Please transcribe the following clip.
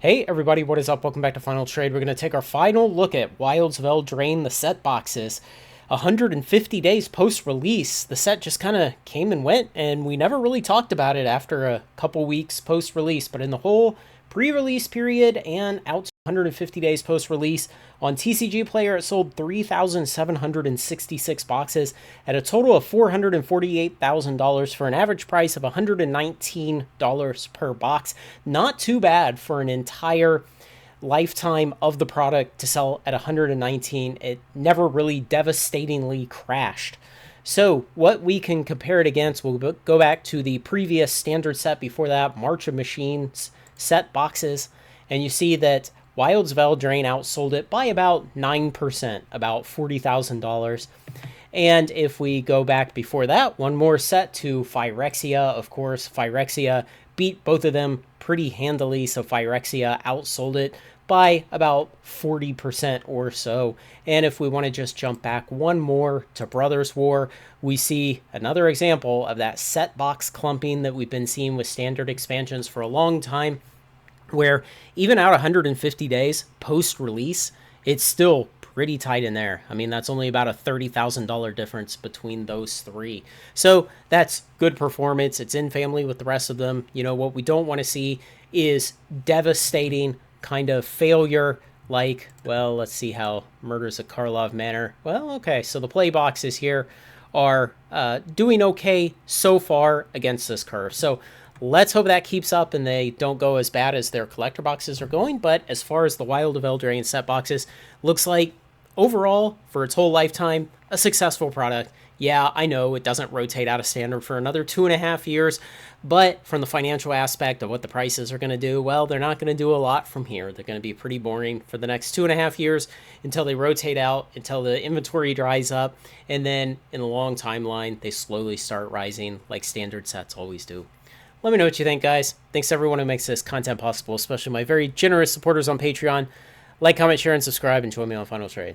Hey everybody, what is up? Welcome back to Final Trade. We're going to take our final look at Wilds of Eldraine, the set boxes. 150 days post-release, the set just kind of came and went, and we never really talked about it after a couple weeks post-release, but in the whole pre-release period and out to 150 days post-release, on TCG Player it sold 3,766 boxes at a total of $448,000 for an average price of $119 per box. Not too bad for an entire lifetime of the product to sell at 119. It never really devastatingly crashed. So what we can compare it against, we'll go back to the previous standard set before that, March of Machines set boxes, and you see that Wilds of Eldraine outsold it by about 9%, about $40,000. And if we go back before that, one more set to Phyrexia, of course, Phyrexia beat both of them pretty handily, so Phyrexia outsold it by about 40% or so. And if we want to just jump back one more to Brothers War, we see another example of that set box clumping that we've been seeing with standard expansions for a long time, where even out 150 days post-release, it's still pretty tight in there. I mean, that's only about a $30,000 difference between those three. So that's good performance. It's in family with the rest of them. You know, what we don't want to see is devastating kind of failure like, well, let's see how Murders at Karlov Manor. Well, okay, so the play boxes here are doing okay so far against this curve. So let's hope that keeps up and they don't go as bad as their collector boxes are going. But as far as the Wild of Eldraine set boxes, looks like overall, for its whole lifetime, a successful product. Yeah, I know it doesn't rotate out of standard for another 2.5 years, but from the financial aspect of what the prices are going to do, well, they're not going to do a lot from here. They're going to be pretty boring for the next 2.5 years until they rotate out, until the inventory dries up, and then in the long timeline, they slowly start rising like standard sets always do. Let me know what you think, guys. Thanks to everyone who makes this content possible, especially my very generous supporters on Patreon. Like, comment, share, and subscribe, and join me on Final Trade.